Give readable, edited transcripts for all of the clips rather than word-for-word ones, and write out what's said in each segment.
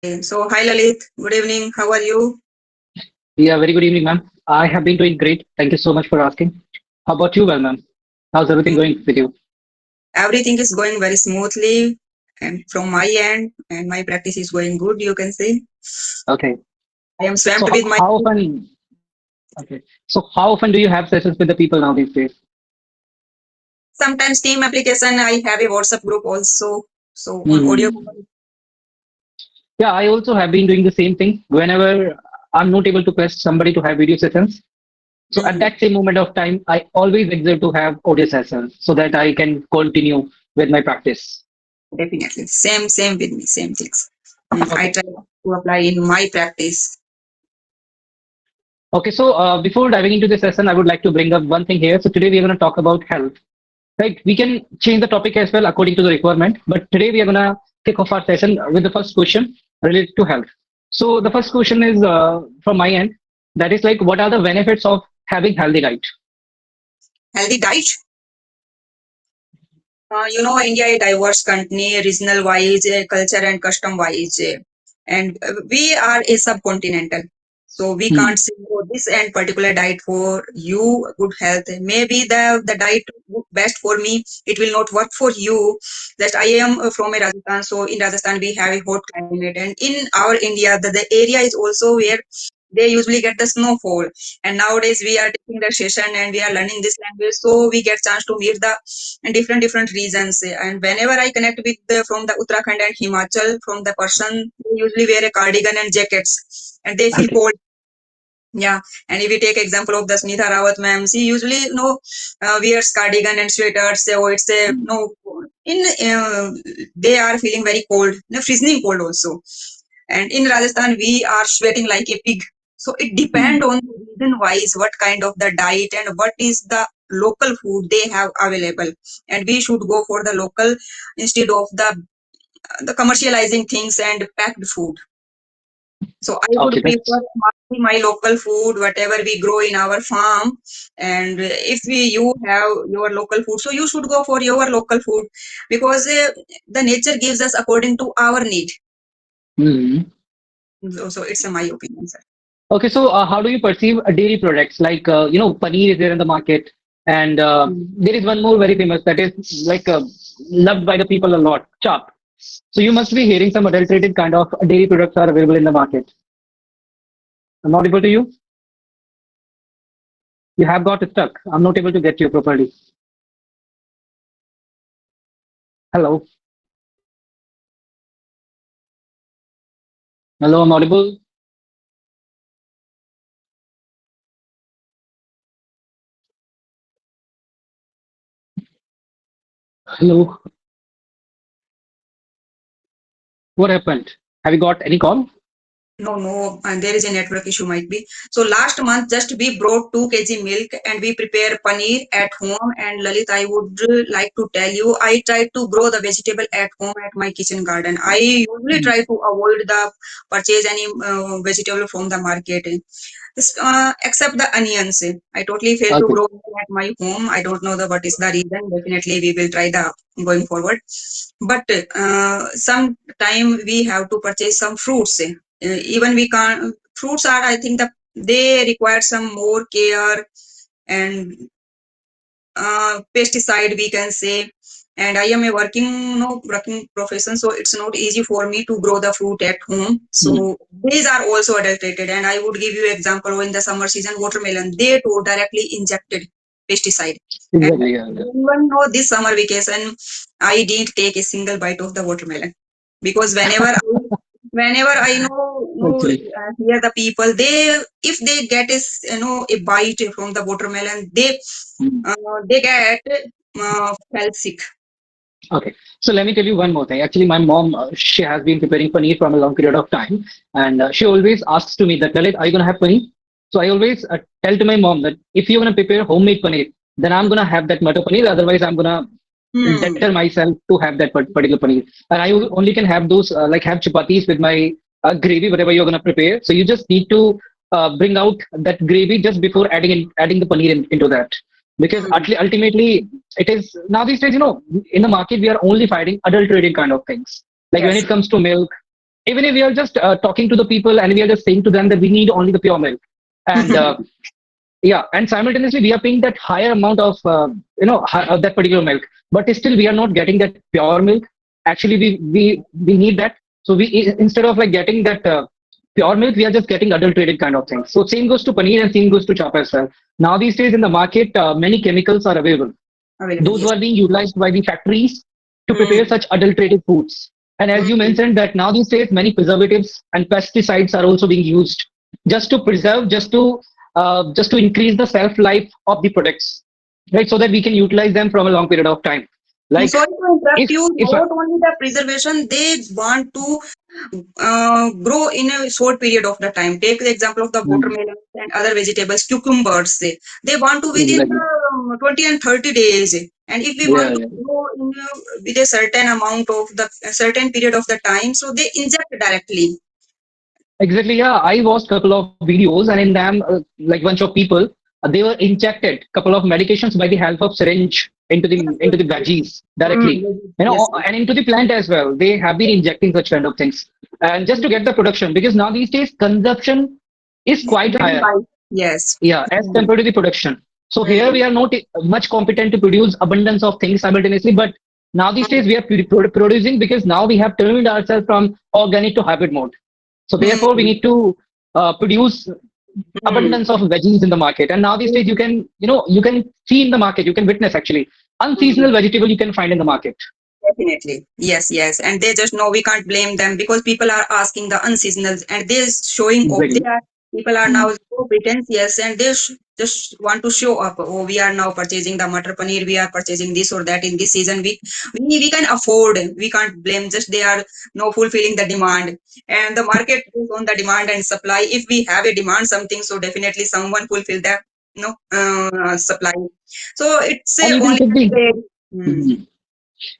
So, hi Lalit, good evening. How are you? Yeah, very good evening, ma'am. I have been doing great. Thank you so much for asking. How about you, well, ma'am? How's everything Mm, going with you? Everything is going very smoothly, and from my end, and my practice is going good. You can say Okay. I am So swamped with my. how often? Okay. So how often do you have sessions with the people now these days? Sometimes team application. I have a WhatsApp group also. So on audio Hmm. call. Yeah, I also have been doing the same thing. Whenever I'm not able to press somebody to have video sessions, so at Mhm. that same moment of time, I always exert to have audio sessions so that I can continue with my practice. Definitely, same with me, same things. I Okay. try to apply in my practice. Okay. So before diving into the session, I would like to bring up one thing here. So today we are going to talk about health. Right, we can change the topic as well according to the requirement, but today we are gonna kick off our session with the first question related to health. So the first question is from my end. That is like, what are the benefits of having healthy diet? Healthy diet. India is a diverse country, regional wise, culture and custom wise, and we are a subcontinental. So we Hmm. can't say oh, this and particular diet for you good health. Maybe the diet best for me, it will not work for you. That I am from a Rajasthan, so in Rajasthan we have a hot climate, and in our India, the area is also where they usually get the snowfall. And nowadays we are taking the session and we are learning this language, so we get chance to meet the in different regions. And whenever I connect with from the Uttarakhand and Himachal, from the person, they usually wear a cardigan and jackets, and they feel Okay. cold. Yeah, and if we take example of the Smita Rawat ma'am, she usually wears cardigan and sweaters. So it's a Hmm. no in they are feeling very cold, freezing cold also. And in Rajasthan, we are sweating like a pig. So it depends Hmm. on the reason wise what kind of the diet and what is the local food they have available. And we should go for the local instead of the commercializing things and packed food. So I would Okay, prefer that's my local food, whatever we grow in our farm. And if you have your local food, so you should go for your local food because the nature gives us according to our need. hmm. So it's my opinion, sir. Okay. So how do you perceive dairy products like paneer is there in the market, and there is one more very famous that is like loved by the people a lot, chop. So you must be hearing some adulterated kind of dairy products are available in the market. I'm not able to you. You have got stuck. I'm not able to get you properly. Hello. Hello, I'm audible. Hello. What happened? Have you got any call? No, and there is a network issue might be. So last month, just we brought 2 kg milk and we prepare paneer at home. And Lalit, I would like to tell you, I try to grow the vegetable at home at my kitchen garden. I usually Mm. try to avoid the purchase any vegetable from the market. Except the onions. I totally fail to Okay. grow at my home. I don't know the what is the reason. Definitely, we will try the going forward. But some time we have to purchase some fruits. Even we can't. Fruits are, I think, they require some more care and pesticide we can say. And I am a working profession, so it's not easy for me to grow the fruit at home. Mm. So these are also adulterated. And I would give you example in the summer season watermelon, they too directly injected pesticide. And Exactly. Yeah, yeah. even though this summer vacation, I didn't take a single bite of the watermelon because whenever I Actually. hear the people, they if they get a bite from the watermelon, Mm. they get felt sick. Okay. So let me tell you one more thing. Actually, my mom, she has been preparing paneer from a long period of time, and she always asks to me that, Lalit, are you gonna have paneer? So I always tell to my mom that if you're gonna prepare homemade paneer, then I'm gonna have that matar paneer. Otherwise, I'm gonna Hmm. deter myself to have that particular paneer. And I only can have those like have chapatis with my gravy, whatever you're gonna prepare. So you just need to bring out that gravy just before adding the paneer into that. Because Hmm. ultimately, it is now these days, in the market, we are only finding adulterated kind of things. Like when Yes. it comes to milk, even if we are just talking to the people and we are just saying to them that we need only the pure milk, and yeah, and simultaneously we are paying that higher amount of of that particular milk, but still we are not getting that pure milk. Actually, we need that. So instead of like getting that pure milk, we are just getting adulterated kind of things. So same goes to paneer and same goes to chop as well. Now these days in the market, many chemicals are available. Available, Those yes. were being utilized by the factories to prepare Mm, such adulterated foods. And as you mm, mentioned, that now these days many preservatives and pesticides are also being used just to preserve, just to increase the shelf life of the products, right? So that we can utilize them from a long period of time. Like Sorry to interrupt you. if Not only the preservation, they want to grow in a short period of the time. Take the example of the Mm, watermelon and other vegetables, cucumbers. They want to within exactly, 20 and 30 days. And if we yeah, want to yeah. grow in with a certain amount of the a certain period of the time, so they inject directly. Exactly, yeah. I watched a couple of videos, and in them, like bunch of people, they were injected couple of medications by the help of syringe Yes, into yes, the yes. veggies Mm, directly, yes, yes. and into the plant as well. They have been injecting such kind of things, and just to get the production, because now these days consumption is quite Very higher, high. Yes. yeah, as Mm, compared to the production. So here mm, we are not much competent to produce abundance of things simultaneously, but now these days we are producing because now we have turned ourselves from organic to hybrid mode. So therefore, we mm, need to produce mm, abundance of veggies in the market. And now these days, mm, you can see in the market, you can witness actually mm. unseasonal vegetable you can find in the market. Definitely. Yes, yes. And they just know we can't blame them because people are asking the unseasonals and they're showing off. They Exactly. are people are now Mm. so pretentious and they just want to show up. Oh, we are now purchasing the matar paneer. We are purchasing this or that in this season. We can afford. We can't blame. Just they are no fulfilling the demand. And the market is on the demand and supply. If we have a demand something, so definitely someone fulfill that supply. So it's And you can only take a the trade. Hmm. Mhm.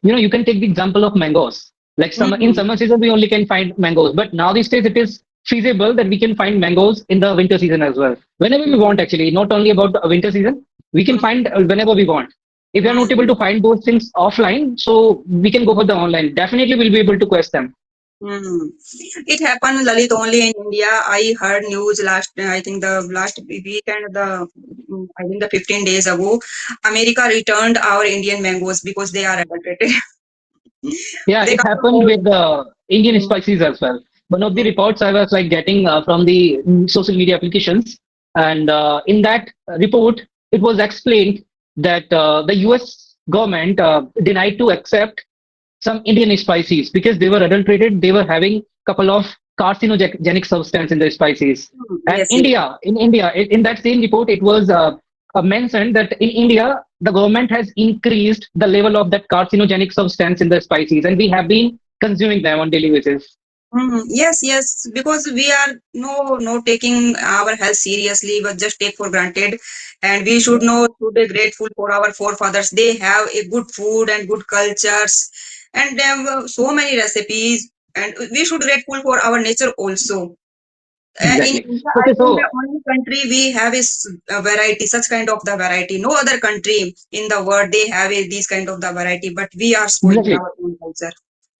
You can take the example of mangoes. Like in Hmm. summer season, we only can find mangoes, but now these days it is feasible that we can find mangoes in the winter season as well. Whenever we want, actually, not only about the winter season, we can find whenever we want. If we are not able Hmm. to find those things offline, so we can go for the online. Definitely, we'll be able to quest them. Hmm. It happened, Lalit, only in India. I heard news last, I think the last weekend, I think the 15 days ago, America returned our Indian mangoes because they are adulterated. Yeah, They it can't happened afford. with the Indian Hmm. spices as well. One of the Hmm. reports I was like getting from the social media applications, and in that report, it was explained that the U.S. government denied to accept some Indian spices because they were adulterated. They were having couple of carcinogenic substance in the spices. Hmm. And Yes, yes. In India, in that same report, it was mentioned that in India, the government has increased the level of that carcinogenic substance in the spices, and we have been consuming them on daily basis. Hmm. Yes, yes, because we are no taking our health seriously, but just take for granted, and we should Yeah, know to be grateful for our forefathers. They have a good food and good cultures, and they have so many recipes, and we should grateful for our nature also. In exactly. India, I Okay, think the so only country we have is a variety, such kind of the variety. No other country in the world they have these kind of the variety, but we are spoiling exactly. our own culture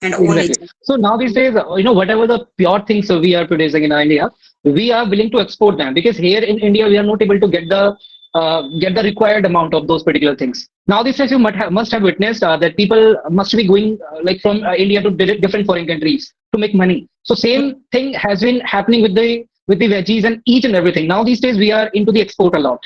and own Exactly. nature. So now these days, whatever the pure things we are producing in India, we are willing to export them because here in India we are not able to get the required amount of those particular things. Now these days, you must have witnessed that people must be going like from India to different foreign countries to make money. So same thing has been happening with the veggies and each and everything. Now these days we are into the export a lot.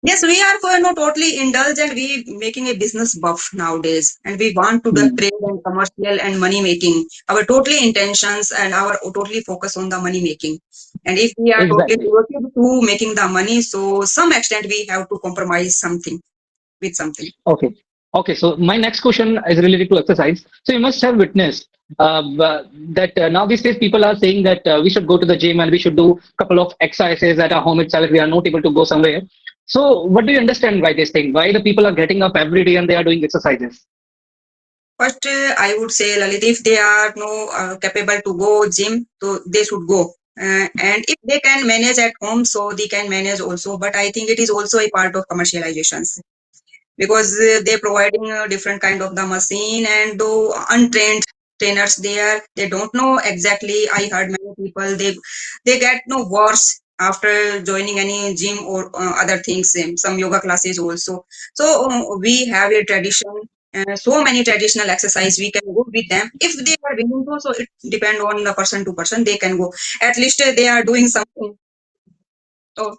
Yes, we are for no totally indulge and we making a business buff nowadays, and we want to do Hmm. trade and commercial and money making. Our totally intentions and our totally focus on the money making. And if we are totally Exactly. devoted to making the money, so some extent we have to compromise something with something. Okay. Okay. So my next question is related to exercise. So you must have witnessed that now these days people are saying that we should go to the gym and we should do a couple of exercises at our home itself. We are not able to go somewhere. So what do you understand by this thing? Why the people are getting up every day and they are doing exercises? First, I would say, Lalit, if they are no capable to go gym, so they should go. And if they can manage at home, so they can manage also. But I think it is also a part of commercializations because they're providing a different kind of the machine and though untrained. trainers there, they don't know exactly. I heard many people, they get no worse after joining any gym or other things, some yoga classes also. So we have a tradition, so many traditional exercise we can go with them if they are willing to. So it depend on the person to person, they can go. At least they are doing something. So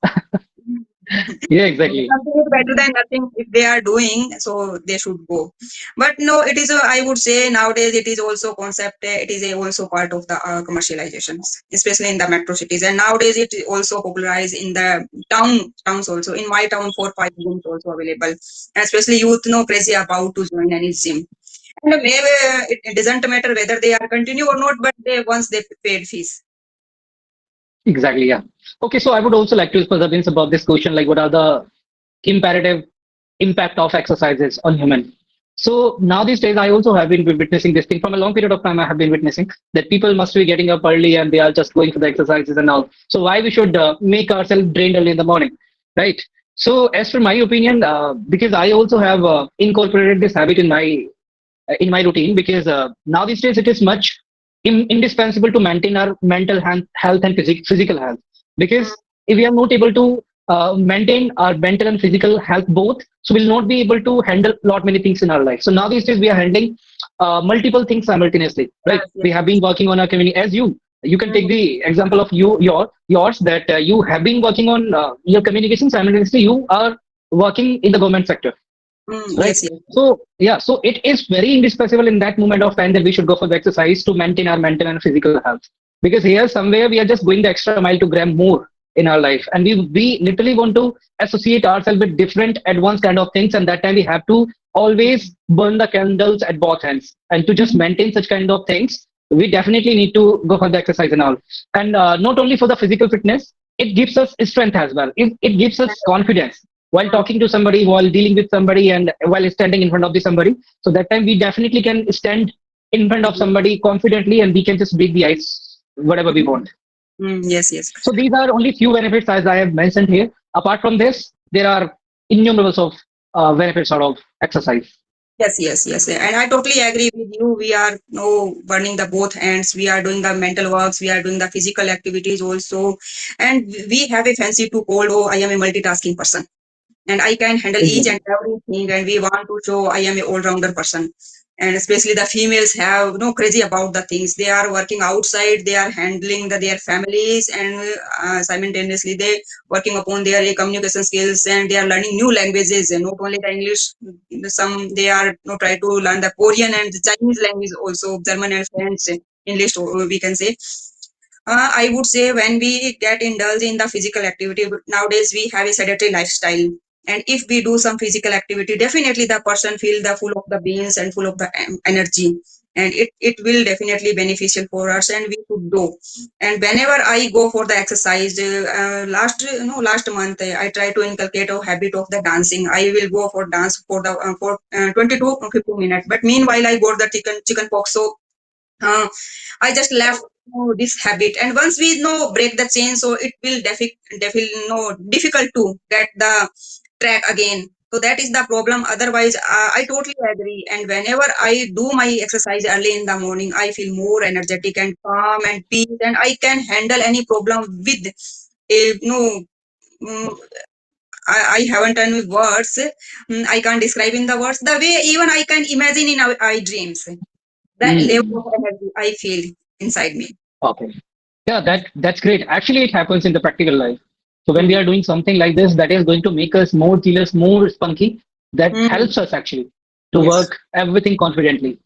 Yeah, exactly. something is better than nothing if they are doing, so they should go. But no, it is a, I would say nowadays it is also concept, it is a also part of the commercializations, especially in the metro cities. And nowadays it is also popularized in the towns also. In my town 4 5 gyms also available, and especially youth know crazy about to join any gym. And maybe it doesn't matter whether they are continue or not, but they once they paid fees. Exactly. Yeah. Okay. So I would also like to discuss against about this question, like what are the comparative impact of exercises on human. So now these days, I also have been witnessing this thing from a long period of time. I have been witnessing that people must be getting up early and they are just going for the exercises and all. So why we should make ourselves drained early in the morning, right? So as for my opinion, because I also have incorporated this habit in my routine, because now these days it is much indispensable to maintain our mental health and physical health, because if we are not able to maintain our mental and physical health both, so we'll not be able to handle lot many things in our life. So now these days we are handling multiple things simultaneously, right? Yes, yes, We have yes. been working on our community as you can take Mm, the example of yours, that you have been working on your communication simultaneously. You are working in the government sector, right? yes, yes. So yeah, so it is very indispensable in that moment of time that we should go for the exercise to maintain our mental and physical health, because here somewhere we are just going the extra mile to grab more in our life, and we literally want to associate ourselves with different advanced kind of things, and that time we have to always burn the candles at both ends, and to just maintain such kind of things we definitely need to go for the exercise and all. And not only for the physical fitness, it gives us strength as well. It gives us confidence while Mm, talking to somebody, while dealing with somebody, and while standing in front of the somebody. So that time we definitely can stand in front of somebody confidently, and we can just break the ice whatever we want. yes, yes. So these are only few benefits as I have mentioned here. Apart from this, there are innumerables of benefits out of exercise. Yes, yes, yes. And I totally agree with you. We are no burning the both ends. We are doing the mental works. We are doing the physical activities also. And we have a fancy to call, oh, I am a multitasking person and I can handle each and Exactly. everything. And we want to show I am a all-rounder person. And especially the females have no crazy about the things. They are working outside. They are handling their families, and simultaneously they working upon their communication skills, and they are learning new languages. And not only the English, some they are try to learn the Korean and the Chinese language also, German and French, English we can say. I would say when we get indulged in the physical activity, nowadays we have a sedentary lifestyle. And if we do some physical activity, definitely the person feel the full of the beans and full of the energy. And it will definitely beneficial for us, and we should do. And whenever I go for the exercise, last month I try to inculcate a habit of the dancing. I will go for dance for the for 20 to 15 minutes. But meanwhile, I got the chicken pox, so uh, I just left this habit. And once we break the chain, so it will difficult to get the track again. So that is the problem. Otherwise, I totally agree. And whenever I do my exercise early in the morning, I feel more energetic and calm and peace, and I can handle any problem with mm, I haven't any words. I can't describe in the words the way even I can imagine in our dreams. That level Mm. of energy I feel inside me. Okay. Yeah, that's great. Actually, it happens in the practical life. So when we Mm. are doing something like this, that is going to make us more zealous, more spunky. That Mm. helps us actually to Yes. work everything confidently.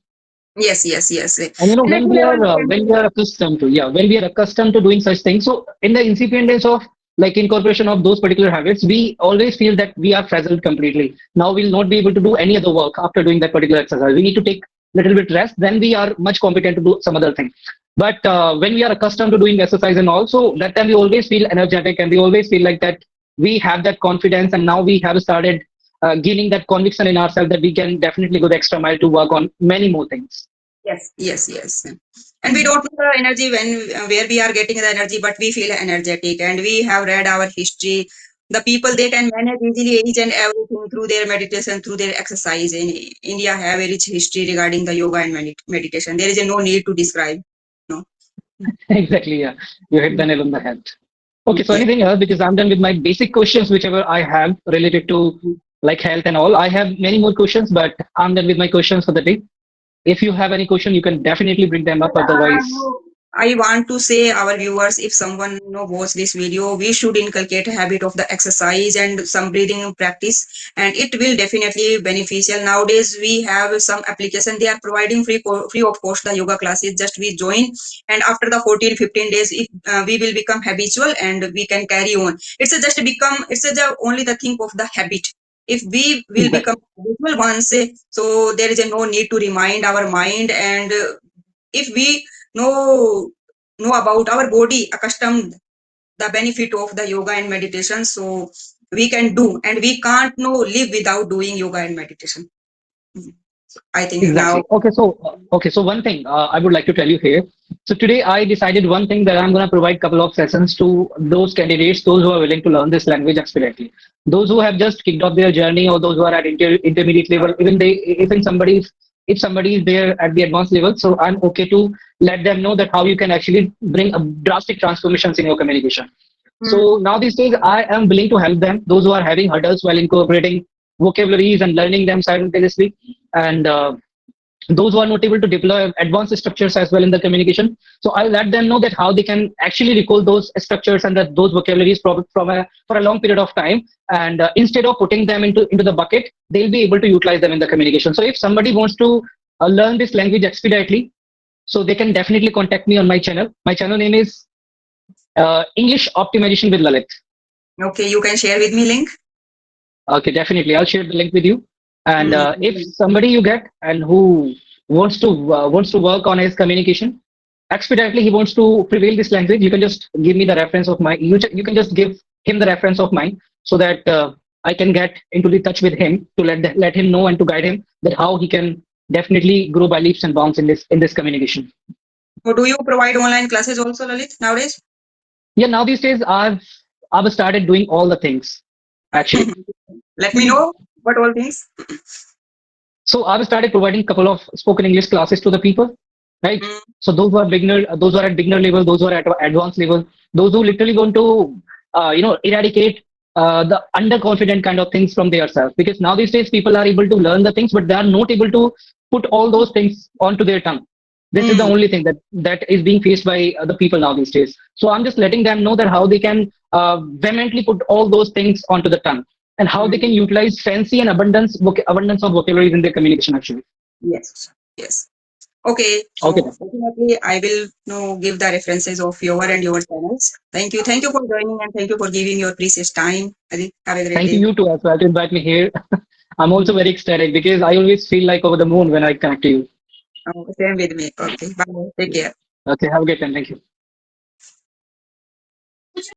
Yes, yes, yes. And you know, Energy level we can when we say. are accustomed to, yeah, when we are accustomed to doing such things, so in the incipient days of like incorporation of those particular habits, we always feel that we are frazzled completely. Now we'll not be able to do any other work after doing that particular exercise. We need to take little bit rest, then we are much competent to do some other thing. But when we are accustomed to doing exercise, and also that time we always feel energetic, and we always feel like that we have that confidence, and now we have started gaining that conviction in ourselves that we can definitely go the extra mile to work on many more things. Yes, yes, yes. And we don't know the energy when where we are getting the energy, but we feel energetic, and we have read our history. The people, they can manage easily each and everything through their meditation, through their exercise. In India have a rich history regarding the yoga and meditation. There is a no need to describe. No. Exactly, yeah. You hit the nail on the head. Okay, so Yes. anything else? Because I'm done with my basic questions, whichever I have related to like health and all. I have many more questions, but I'm done with my questions for the day. If you have any question, you can definitely bring them up. But Otherwise, I want to say our viewers, if someone watch this video, we should inculcate a habit of the exercise and some breathing practice, and it will definitely beneficial. Nowadays, we have some application, they are providing free of cost the yoga classes. Just we join, and after the 14-15 days, if we will become habitual and we can carry on. It's a the only the thing of the habit. If we will become exactly, habitual once, so there is a no need to remind our mind. And if we know about our body accustomed the benefit of the yoga and meditation, so we can do, and we can't live without doing yoga and meditation. Mhm. So I think now. exactly. Okay, so one thing I would like to tell you here. So today I decided one thing that I'm going to provide couple of sessions to those candidates, those who are willing to learn this language expediently, those who have just kicked off their journey, or those who are at intermediate level. Even they, even if somebody is there at the advanced level, so I'm okay to let them know that how you can actually bring a drastic transformations in your communication. Mm, So now these days, I am willing to help them, those who are having hurdles while incorporating vocabularies and learning them simultaneously, and those who are not able to deploy advanced structures as well in the communication. So I'll let them know that how they can actually recall those structures and those vocabularies for a long period of time. And instead of putting them into the bucket, they'll be able to utilize them in the communication. So if somebody wants to learn this language expediently, so they can definitely contact me on my channel. My channel name is English Optimization with Lalit. okay, you can share with me link. Okay, definitely. I'll share the link with you. And if Mm, somebody you get and who wants to work on his communication expediently, he wants to prevail this language, you can just give me the reference of mine. You can just give him the reference of mine, so that I can get into the touch with him to let him know and to guide him that how he can definitely grow by leaps and bounds in this communication. so do you provide online classes also, Lalit, nowadays? Yeah, now these days I've started doing all the things actually. Let me know what all things. So I've started providing a couple of spoken English classes to the people, right? Mm, So those who are at beginner level, those who are at advanced level, those who literally want to, eradicate the underconfident kind of things from themselves. Because now these days people are able to learn the things, but they are not able to put all those things onto their tongue. This is the mm, only thing that is being faced by the people now these days. So I'm just letting them know that how they can vehemently put all those things onto the tongue, and how they can mm. utilize fancy and abundance of vocabularies in their communication actually. Yes, yes. Okay, Okay so then. definitely I will give the references of your and your channels. Thank you for joining, and thank you for giving your precious time. I think have a great Thank you, day. you too as well to invite me here. I'm also Mhm. very ecstatic because I always feel like over the moon when I connect to you. Same with me. Okay, bye. Take care. Okay, have a great time. Thank you.